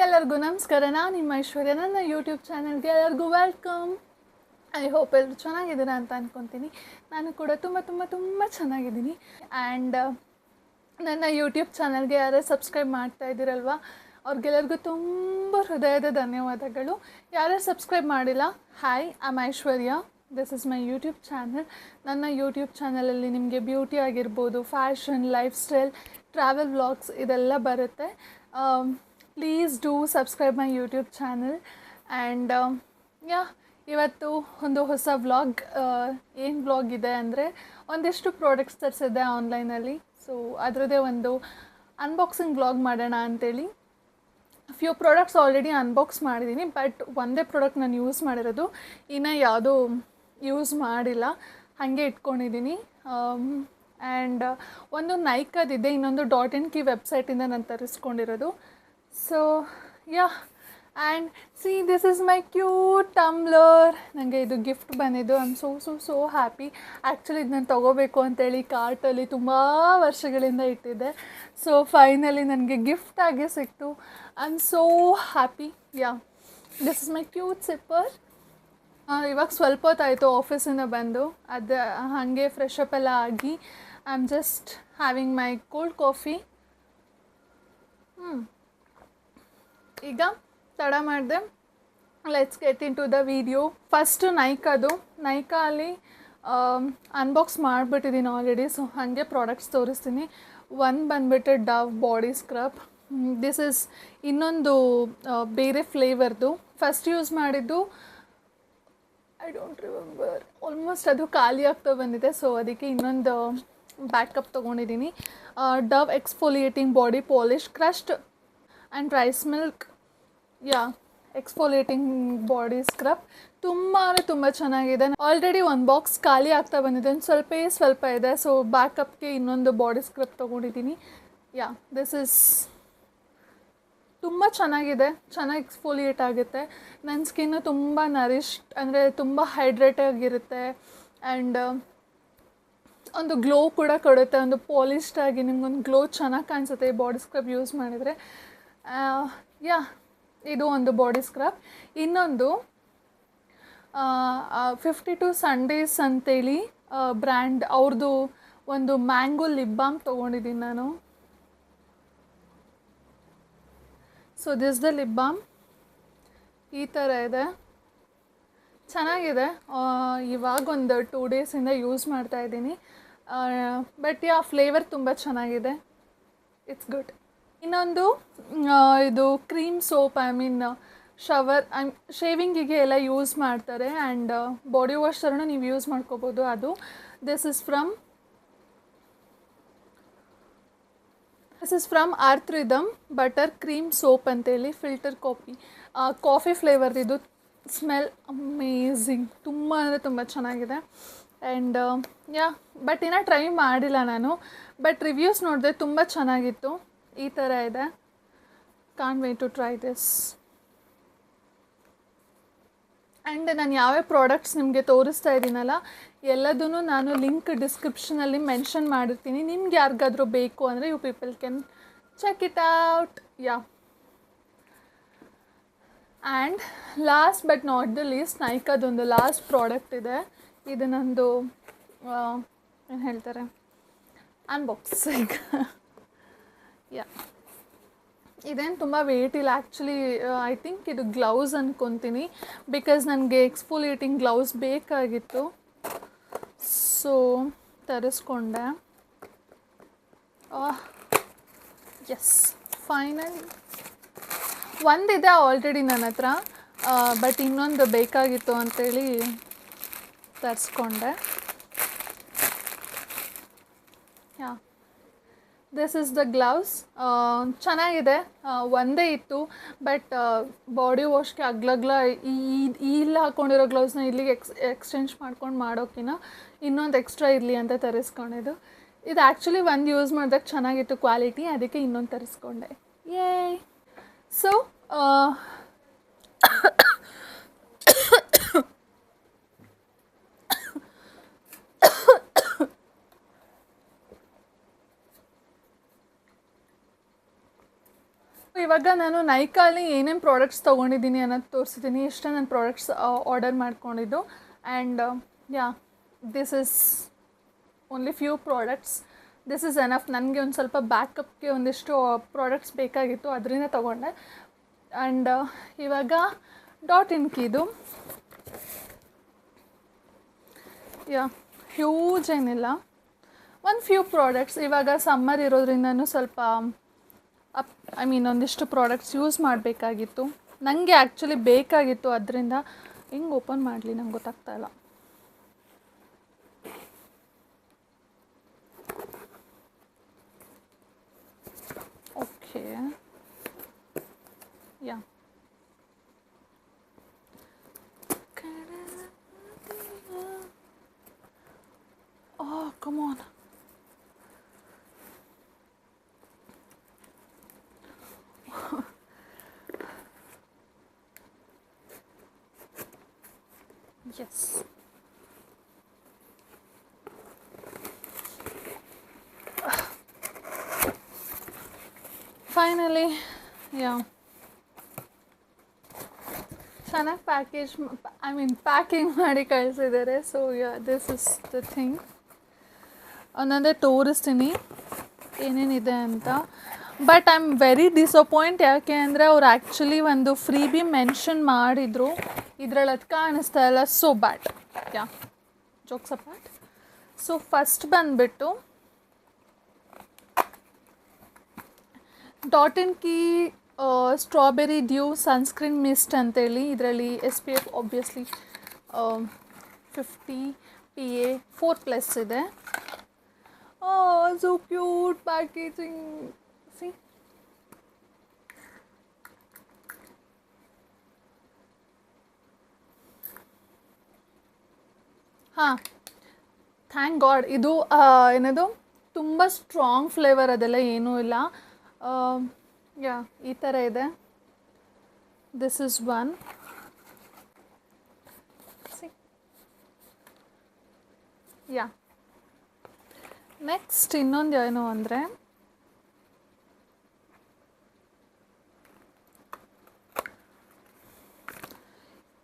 ಎಲ್ಲರಿಗೂ ನಮಸ್ಕಾರ. ನಾನು ನಿಮ್ಮ ಐಶ್ವರ್ಯ. ನನ್ನ ಯೂಟ್ಯೂಬ್ ಚಾನಲ್ಗೆ ಎಲ್ಲರಿಗೂ ವೆಲ್ಕಮ್. ಐ ಹೋಪ್ ಎಲ್ಲರೂ ಚೆನ್ನಾಗಿದ್ದೀರಾ ಅಂತ ಅಂದ್ಕೊತೀನಿ. ನಾನು ಕೂಡ ತುಂಬ ಚೆನ್ನಾಗಿದ್ದೀನಿ. ಆ್ಯಂಡ್ ನನ್ನ ಯೂಟ್ಯೂಬ್ ಚಾನಲ್ಗೆ ಯಾರು ಸಬ್ಸ್ಕ್ರೈಬ್ ಮಾಡ್ತಾ ಇದ್ದೀರಲ್ವ, ಅವ್ರಿಗೆಲ್ಲರಿಗೂ ತುಂಬ ಹೃದಯದ ಧನ್ಯವಾದಗಳು. ಯಾರು ಸಬ್ಸ್ಕ್ರೈಬ್ ಮಾಡಿಲ್ಲ, hi, I'm Aishwarya. This is my YouTube channel. ನನ್ನ ಯೂಟ್ಯೂಬ್ ಚಾನಲಲ್ಲಿ ನಿಮಗೆ ಬ್ಯೂಟಿ ಆಗಿರ್ಬೋದು, fashion, life style, travel vlogs ಇದೆಲ್ಲ ಬರುತ್ತೆ. Please do subscribe my YouTube channel. And ಇವತ್ತು ಒಂದು ಹೊಸ ವ್ಲಾಗ್. ಏನು ವ್ಲಾಗ್ ಇದೆ ಅಂದರೆ, ಒಂದಿಷ್ಟು ಪ್ರಾಡಕ್ಟ್ಸ್ ತರಿಸಿದ್ದೆ ಆನ್ಲೈನಲ್ಲಿ. ಸೊ ಅದರದ್ದೇ ಒಂದು ಅನ್ಬಾಕ್ಸಿಂಗ್ ವ್ಲಾಗ್ ಮಾಡೋಣ ಅಂಥೇಳಿ. ಫ್ಯೂ ಪ್ರಾಡಕ್ಟ್ಸ್ ಆಲ್ರೆಡಿ ಅನ್ಬಾಕ್ಸ್ ಮಾಡಿದ್ದೀನಿ, ಬಟ್ ಒಂದೇ ಪ್ರಾಡಕ್ಟ್ ನಾನು ಯೂಸ್ ಮಾಡಿರೋದು, ಇನ್ನು ಯಾವುದೂ ಯೂಸ್ ಮಾಡಿಲ್ಲ, ಹಾಗೆ ಇಟ್ಕೊಂಡಿದ್ದೀನಿ. ಆ್ಯಂಡ್ ಒಂದು ನೈಕದಿದೆ, ಇನ್ನೊಂದು .in ವೆಬ್ಸೈಟಿಂದ ನಾನು ತರಿಸ್ಕೊಂಡಿರೋದು. So and see, this is my cute tumbler. ನನಗೆ ಇದು ಗಿಫ್ಟ್ ಬಂದಿದ್ದು. I am so happy. Actually ಇದು ನಾನು ತೊಗೋಬೇಕು ಅಂತೇಳಿ ಕಾರ್ಟಲ್ಲಿ ತುಂಬ ವರ್ಷಗಳಿಂದ ಇಟ್ಟಿದ್ದೆ. ಸೊ ಫೈನಲಿ ನನಗೆ ಗಿಫ್ಟ್ ಆಗಿ ಸಿಕ್ತು. I am so happy. This is my cute sipper. ಇವಾಗ ಸ್ವಲ್ಪ ಹೊತ್ತಾಯಿತು ಆಫೀಸಿಂದ ಬಂದು, ಅದು ಹಾಗೆ ಫ್ರೆಶ್ ಅಪ್ ಎಲ್ಲ ಆಗಿ I am just having my cold coffee. ಈಗ ತಡ ಮಾಡಿದೆ, let's get into the video. First Nykaa ಅಲ್ಲಿ ಅನ್ಬಾಕ್ಸ್ ಮಾಡಿಬಿಟ್ಟಿದ್ದೀನಿ ಆಲ್ರೆಡಿ. ಸೊ ಹಾಗೆ ಪ್ರಾಡಕ್ಟ್ಸ್ ತೋರಿಸ್ತೀನಿ. ಒಂದು ಬಂದುಬಿಟ್ಟು Dove body scrub. This is ಇನ್ನೊಂದು ಬೇರೆ ಫ್ಲೇವರ್ದು. ಫಸ್ಟ್ ಯೂಸ್ ಮಾಡಿದ್ದು ಐ ಡೋಂಟ್ ರಿಮೆಂಬರ್, ಆಲ್ಮೋಸ್ಟ್ ಅದು ಖಾಲಿ ಆಗ್ತಾ ಬಂದಿದೆ. ಸೊ ಅದಕ್ಕೆ ಇನ್ನೊಂದು ಬ್ಯಾಕಪ್ ತೊಗೊಂಡಿದ್ದೀನಿ. Dove exfoliating body polish crushed and rice milk exfoliating body scrub. ತುಂಬ ಚೆನ್ನಾಗಿದೆ. ಆಲ್ರೆಡಿ ಒಂದು ಬಾಕ್ಸ್ ಖಾಲಿ ಆಗ್ತಾ ಬಂದಿದೆ, ಒಂದು ಸ್ವಲ್ಪ ಇದೆ. ಸೊ ಬ್ಯಾಕಪ್ಗೆ ಇನ್ನೊಂದು ಬಾಡಿ ಸ್ಕ್ರಬ್ ತೊಗೊಂಡಿದ್ದೀನಿ. ದಿಸ್ ಇಸ್ ತುಂಬ ಚೆನ್ನಾಗಿದೆ, ಚೆನ್ನಾಗಿ ಎಕ್ಸ್ಫೋಲಿಯೇಟ್ ಆಗುತ್ತೆ. ನನ್ನ ಸ್ಕಿನ್ನು ತುಂಬ ಅಂದರೆ ತುಂಬ ಹೈಡ್ರೇಟ್ ಆಗಿರುತ್ತೆ. ಆ್ಯಂಡ್ ಒಂದು ಗ್ಲೋ ಕೂಡ ಕೊಡುತ್ತೆ, ಒಂದು ಪಾಲಿಶ್ಡ್ ಆಗಿ ನಿಮ್ಗೊಂದು ಗ್ಲೋ ಚೆನ್ನಾಗಿ ಕಾಣಿಸುತ್ತೆ ಈ ಬಾಡಿ ಸ್ಕ್ರಬ್ ಯೂಸ್ ಮಾಡಿದರೆ. ಇದು ಒಂದು ಬಾಡಿ ಸ್ಕ್ರಬ್. ಇನ್ನೊಂದು 52 ಸಂಡೇಸ್ ಅಂತೇಳಿ ಬ್ರ್ಯಾಂಡ್ ಅವ್ರದ್ದು ಒಂದು ಮ್ಯಾಂಗೋ ಲಿಪ್ ಬಾಮ್ ತೊಗೊಂಡಿದ್ದೀನಿ ನಾನು. So this the lip balm. ಈ ಥರ ಇದೆ, ಚೆನ್ನಾಗಿದೆ. ಇವಾಗ ಒಂದು 2 ಡೇಸಿಂದ ಯೂಸ್ ಮಾಡ್ತಾಯಿದ್ದೀನಿ. ಬಟ್ ಫ್ಲೇವರ್ ತುಂಬ ಚೆನ್ನಾಗಿದೆ. It's good. ಇನ್ನೊಂದು ಇದು ಕ್ರೀಮ್ ಸೋಪ್. ಶೇವಿಂಗಿಗೆ ಎಲ್ಲ ಯೂಸ್ ಮಾಡ್ತಾರೆ. ಆ್ಯಂಡ್ ಬಾಡಿ ವಾಶ್ ಥರನೂ ನೀವು ಯೂಸ್ ಮಾಡ್ಕೋಬೋದು. ಅದು this is from earth rhythm butter cream soap ಅಂತೇಳಿ ಫಿಲ್ಟರ್ ಕಾಫಿ ಫ್ಲೇವರ್ದಿದು. ಸ್ಮೆಲ್ ಅಮೇಝಿಂಗ್, ತುಂಬ ಚೆನ್ನಾಗಿದೆ. ಆ್ಯಂಡ್ ಬಟ್ ಇನ್ನೂ ಟ್ರೈ ಮಾಡಿಲ್ಲ ನಾನು, ಬಟ್ ರಿವ್ಯೂಸ್ ನೋಡಿದೆ, ತುಂಬ ಚೆನ್ನಾಗಿತ್ತು. ಈ ಥರ ಇದೆ. Can't wait to try this. And ನಾನು ಯಾವ್ಯಾವ ಪ್ರಾಡಕ್ಟ್ಸ್ ನಿಮಗೆ ತೋರಿಸ್ತಾ ಇದ್ದೀನಲ್ಲ, ಎಲ್ಲದೂ ನಾನು ಲಿಂಕ್ ಡಿಸ್ಕ್ರಿಪ್ಷನಲ್ಲಿ ಮೆನ್ಷನ್ ಮಾಡಿರ್ತೀನಿ. ನಿಮ್ಗೆ ಯಾರಿಗಾದರೂ ಬೇಕು ಅಂದರೆ you people can check it out. And last but not the least, ನೈಕಾದೊಂದು ಲಾಸ್ಟ್ ಪ್ರಾಡಕ್ಟ್ ಇದೆ. ಇದು ನಂದು ಏನು ಹೇಳ್ತಾರೆ, ಅನ್ಬಾಕ್ಸಿಂಗ್. ಇದೇನು ತುಂಬ ವೇಟ್ ಇಲ್ಲ ಆ್ಯಕ್ಚುಲಿ. ಐ ಥಿಂಕ್ ಇದು ಗ್ಲೌಸ್ ಅಂದ್ಕೊತೀನಿ, ಬಿಕಾಸ್ ನನಗೆ ಎಕ್ಸ್ಫೋಲಿಯೇಟಿಂಗ್ ಗ್ಲೌಸ್ ಬೇಕಾಗಿತ್ತು. ಸೊ ತರಿಸ್ಕೊಂಡೆ. ಎಸ್, ಫೈನಲಿ ಒಂದಿದೆ ಆಲ್ರೆಡಿ ನನ್ನ ಹತ್ರ, ಬಟ್ ಇನ್ನೊಂದು ಬೇಕಾಗಿತ್ತು ಅಂಥೇಳಿ ತರಿಸ್ಕೊಂಡೆ. This is the gloves. ಚೆನ್ನಾಗಿದೆ. ಒಂದೇ ಇತ್ತು, ಬಟ್ ಬಾಡಿ ವಾಶ್ಗೆ ಅಗ್ಲಗ್ಲ ಇಲ್ಲಿ ಹಾಕ್ಕೊಂಡಿರೋ ಗ್ಲೌಸ್ನ ಇಲ್ಲಿಗೆ ಎಕ್ಸ್ಚೇಂಜ್ ಮಾಡ್ಕೊಂಡು ಮಾಡೋಕ್ಕಿಂತ ಇನ್ನೊಂದು ಎಕ್ಸ್ಟ್ರಾ ಇರಲಿ ಅಂತ ತರಿಸ್ಕೊಂಡಿದ್ದು. ಇದು ಆ್ಯಕ್ಚುಲಿ ಒಂದು ಯೂಸ್ ಮಾಡಿದಾಗ ಚೆನ್ನಾಗಿತ್ತು ಕ್ವಾಲಿಟಿ, ಅದಕ್ಕೆ ಇನ್ನೊಂದು ತರಿಸ್ಕೊಂಡೆ. ಸೊ ಇವಾಗ ನಾನು ನೈಕಾಲಿ ಏನೇನು ಪ್ರಾಡಕ್ಟ್ಸ್ ತೊಗೊಂಡಿದ್ದೀನಿ ಅನ್ನೋದು ತೋರಿಸಿದ್ದೀನಿ. ಇಷ್ಟ ನಾನು ಪ್ರಾಡಕ್ಟ್ಸ್ ಆರ್ಡರ್ ಮಾಡ್ಕೊಂಡಿದ್ದು. And yeah, this is only few products. This is enough. ನನಗೆ ಒಂದು ಸ್ವಲ್ಪ ಬ್ಯಾಕಪ್ಗೆ ಒಂದಿಷ್ಟು ಪ್ರಾಡಕ್ಟ್ಸ್ ಬೇಕಾಗಿತ್ತು, ಅದರಿಂದ ತೊಗೊಂಡೆ. ಆ್ಯಂಡ್ ಇವಾಗ ಡಾಟ್ ಇನ್ ಕೀದು ಯಾ ಹ್ಯೂಜ್ ಏನಿಲ್ಲ, ಒಂದು ಫ್ಯೂ ಪ್ರಾಡಕ್ಟ್ಸ್. ಇವಾಗ ಸಮ್ಮರ್ ಇರೋದ್ರಿಂದನೂ ಸ್ವಲ್ಪ ಒಂದಿಷ್ಟು ಪ್ರಾಡಕ್ಟ್ಸ್ ಯೂಸ್ ಮಾಡಬೇಕಾಗಿತ್ತು. ನನಗೆ ಆ್ಯಕ್ಚುಲಿ ಬೇಕಾಗಿತ್ತು, ಅದರಿಂದ ಹೆಂಗೆ ಓಪನ್ ಮಾಡಲಿ ನಂಗೆ ಗೊತ್ತಾಗ್ತಾಯಿಲ್ಲ. Okay, yeah come on. Yes. Finally, yeah. ಚೆನ್ನಾಗಿ ಪ್ಯಾಕಿಂಗ್ ಮಾಡಿ ಕಳಿಸಿದ್ದಾರೆ. So yeah, this is the thing. ಒಂದೊಂದೇ ತೋರಿಸ್ತೀನಿ ಏನೇನಿದೆ ಅಂತ. But I am very disappoint. ಯಾಕೆ ಅಂದರೆ ಅವ್ರು ಆ್ಯಕ್ಚುಲಿ ಒಂದು ಫ್ರೀ ಬಿ ಮೆನ್ಷನ್ ಮಾಡಿದರು, ಇದರಲ್ಲಿ ಅದು ಕಾಣಿಸ್ತಾ ಇಲ್ಲ. So bad. Yeah, jokes apart. So first ಬಂದುಬಿಟ್ಟು dot and key strawberry dew sunscreen mist ಅಂತೇಳಿ. ಇದರಲ್ಲಿ SPF ಆಬ್ವಿಯಸ್ಲಿ 50 PA 4+ ಇದೆ. So cute packaging. See, ಹಾಂ, ಥ್ಯಾಂಕ್ ಗಾಡ್. ಇದು ಏನದು ತುಂಬ ಸ್ಟ್ರಾಂಗ್ ಫ್ಲೇವರ್ ಅದೆಲ್ಲ ಏನೂ ಇಲ್ಲ. ಯಾ, ಈ ಥರ ಇದೆ. This is one. Yeah, next ಇನ್ನೊಂದು ಏನು ಅಂದರೆ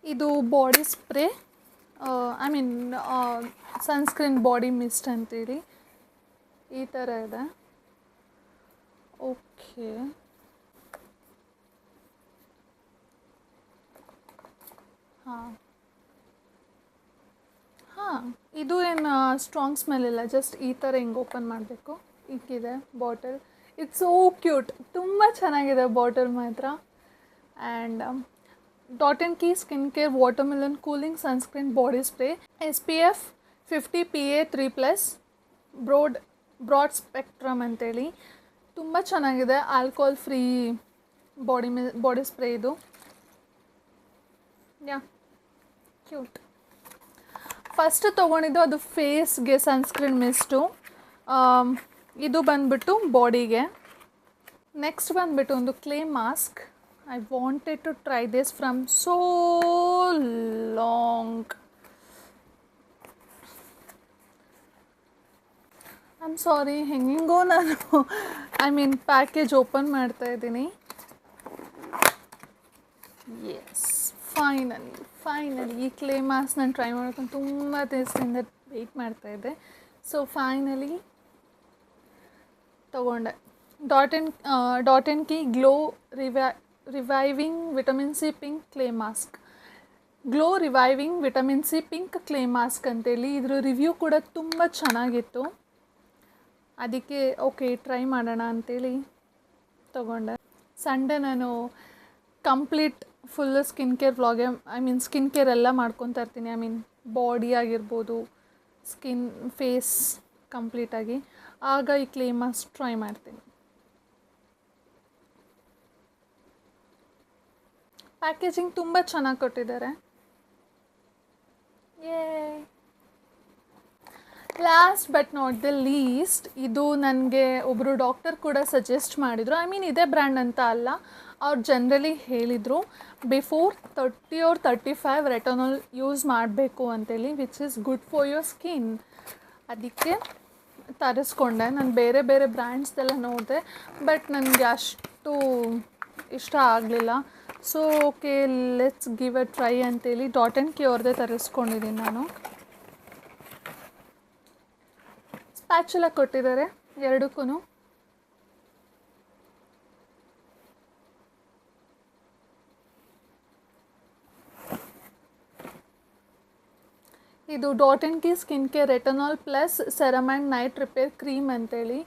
ಇದು body spray, sunscreen body mist ಅಂತೇಳಿ ಈ ಥರ ಇದೆ. ಓಕೆ, ಹಾಂ, ಇದು ಏನು ಸ್ಟ್ರಾಂಗ್ ಸ್ಮೆಲ್ ಇಲ್ಲ. ಜಸ್ಟ್ ಈ ಥರ ಹಿಂಗೆ ಓಪನ್ ಮಾಡಬೇಕು. ಈಗಿದೆ ಬಾಟಲ್. It's so cute. ತುಂಬ ಚೆನ್ನಾಗಿದೆ ಬಾಟಲ್ ಮಾತ್ರ. And dot and key skin care watermelon cooling sunscreen body spray SPF 50 PA 3+, broad spectrum ಅಂತೇಳಿ. ತುಂಬ ಚೆನ್ನಾಗಿದೆ. ಆಲ್ಕೋಹಾಲ್ ಫ್ರೀ ಬಾಡಿ ಸ್ಪ್ರೇ ಇದು. ಯಾ, ಕ್ಯೂಟ್. ಫಸ್ಟ್ ತೊಗೊಂಡಿದ್ದು ಅದು ಫೇಸ್ಗೆ ಸನ್ಸ್ಕ್ರೀನ್ ಮಿಸ್ಟು. ಇದು ಬಂದುಬಿಟ್ಟು ಬಾಡಿಗೆ. ನೆಕ್ಸ್ಟ್ ಬಂದುಬಿಟ್ಟು ಒಂದು clay mask. I wanted to try this from so long. I am sorry, ಹೆಂಗೋ ನಾನು ಪ್ಯಾಕೇಜ್ ಓಪನ್ ಮಾಡ್ತಾ ಇದ್ದೀನಿ. ಎಸ್, ಫೈನಲಿ ಈ ಕ್ಲೇ ಮಾಸ್ಕ್ ನಾನು ಟ್ರೈ ಮಾಡ್ಕೊಂಡು ತುಂಬ ದಿವಸದಿಂದ ವೆಯ್ಟ್ ಮಾಡ್ತಾಯಿದ್ದೆ. ಸೊ ಫೈನಲಿ ತೊಗೊಂಡೆ. Dot and key glow reviving vitamin C pink clay mask. Glow reviving vitamin C pink clay mask ಅಂತೇಳಿ. ಇದ್ರ ರಿವ್ಯೂ ಕೂಡ ತುಂಬ ಚೆನ್ನಾಗಿತ್ತು. ಅದಕ್ಕೆ ಓಕೆ ಟ್ರೈ ಮಾಡೋಣ ಅಂಥೇಳಿ ತೊಗೊಂಡೆ. ಸಂಡೇ ನಾನು ಕಂಪ್ಲೀಟ್ ಫುಲ್ಲು ಸ್ಕಿನ್ ಕೇರ್ ವ್ಲಾಗೆ ಸ್ಕಿನ್ ಕೇರ್ ಎಲ್ಲ ಮಾಡ್ಕೊತಾ ಇರ್ತೀನಿ. ಬಾಡಿ ಆಗಿರ್ಬೋದು, ಸ್ಕಿನ್, ಫೇಸ್ ಕಂಪ್ಲೀಟಾಗಿ. ಆಗ ಈ ಕ್ಲೇ ಮಾಸ್ಕ್ ಟ್ರೈ ಮಾಡ್ತೀನಿ. ಪ್ಯಾಕೇಜಿಂಗ್ ತುಂಬ ಚೆನ್ನಾಗಿ ಕೊಟ್ಟಿದ್ದಾರೆ. Last but not the list, ಇದು ನನಗೆ ಒಬ್ಬರು ಡಾಕ್ಟರ್ ಕೂಡ ಸಜೆಸ್ಟ್ ಮಾಡಿದರು. ಇದೇ ಬ್ರ್ಯಾಂಡ್ ಅಂತ ಅಲ್ಲ, ಅವ್ರು ಜನರಲಿ ಹೇಳಿದರು ಬಿಫೋರ್ 30 or 35 ರೆಟನಾಲ್ ಯೂಸ್ ಮಾಡಬೇಕು ಅಂತೇಳಿ, which is good for your skin. ಅದಕ್ಕೆ ತರಿಸ್ಕೊಂಡೆ. ನಾನು ಬೇರೆ ಬ್ರ್ಯಾಂಡ್ಸ್ದೆಲ್ಲ ನೋಡಿದೆ, ಬಟ್ ನನಗೆ ಅಷ್ಟು ಇಷ್ಟ ಆಗಲಿಲ್ಲ. So okay let's give a try ಅಂತೇಳಿ ಡಾಟ್ ಆ್ಯಂಡ್ ಕಿ ಅವ್ರದ್ದೇ ತರಿಸ್ಕೊಂಡಿದ್ದೀನಿ ನಾನು. ಸ್ಪ್ಯಾಚುಲ ಕೊಟ್ಟಿದ್ದಾರೆ ಎರಡಕ್ಕೂ. ಇದು dot and key skin care retinol plus ceramide night repair cream ಅಂತೇಳಿ.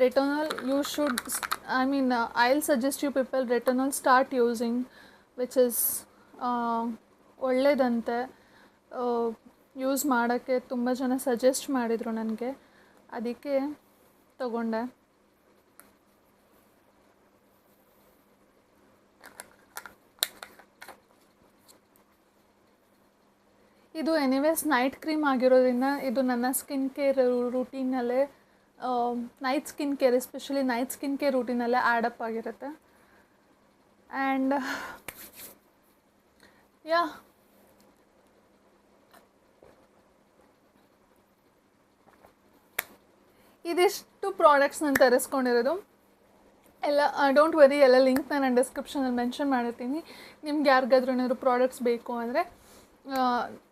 Retinol you should I will suggest you people retinol start using which is ಒಳ್ಳೆಯದಂತೆ. Use ಮಾಡೋಕ್ಕೆ ತುಂಬ ಜನ ಸಜೆಸ್ಟ್ ಮಾಡಿದರು ನನಗೆ, ಅದಕ್ಕೆ ತಗೊಂಡೆ. ಇದು ಎನಿವೇಸ್ ನೈಟ್ ಕ್ರೀಮ್ ಆಗಿರೋದ್ರಿಂದ ಇದು ನನ್ನ ಸ್ಕಿನ್ ಕೇರ್ ರೂಟೀನಲ್ಲೇ night skin care especially night skin care ರೂಟೀನಲ್ಲೇ ಆ್ಯಡಪ್ ಆಗಿರುತ್ತೆ. ಆ್ಯಂಡ್ ಯಾ ಇದಿಷ್ಟು ಪ್ರಾಡಕ್ಟ್ಸ್ ನಾನು ತರಿಸ್ಕೊಂಡಿರೋದು ಎಲ್ಲ. ಡೋಂಟ್ ವರಿ, ಎಲ್ಲ ಲಿಂಕ್ನ ನಾನು ಡಿಸ್ಕ್ರಿಪ್ಷನಲ್ಲಿ ಮೆನ್ಷನ್ ಮಾಡಿರ್ತೀನಿ. ನಿಮ್ಗೆ ಯಾರಿಗಾದ್ರೂ ಏನಾದರೂ ಪ್ರಾಡಕ್ಟ್ಸ್ ಬೇಕು ಅಂದರೆ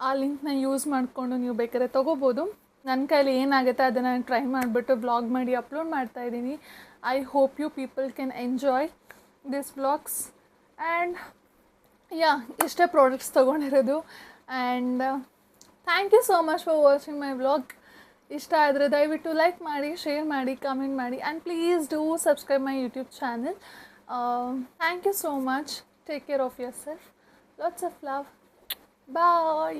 ಆ ಲಿಂಕ್ನ ಯೂಸ್ ಮಾಡಿಕೊಂಡು ನೀವು ಬೇಕಾದ್ರೆ ತೊಗೋಬೋದು. ನನ್ನ ಕೈಲಿ ಏನಾಗುತ್ತೆ ಅದನ್ನು ನಾನು ಟ್ರೈ ಮಾಡಿಬಿಟ್ಟು ವ್ಲಾಗ್ ಮಾಡಿ ಅಪ್ಲೋಡ್ ಮಾಡ್ತಾಯಿದ್ದೀನಿ. I hope you people can enjoy this vlogs. And yeah ಇಷ್ಟೇ ಪ್ರಾಡಕ್ಟ್ಸ್ ತೊಗೊಂಡಿರೋದು. And thank you so much for watching my vlog. ಇಷ್ಟ ಆದರೆ ದಯವಿಟ್ಟು ಲೈಕ್ ಮಾಡಿ, ಶೇರ್ ಮಾಡಿ, ಕಮೆಂಟ್ ಮಾಡಿ, and please do subscribe my YouTube channel. Thank you so much. Take care of yourself. Lots of love. Bye.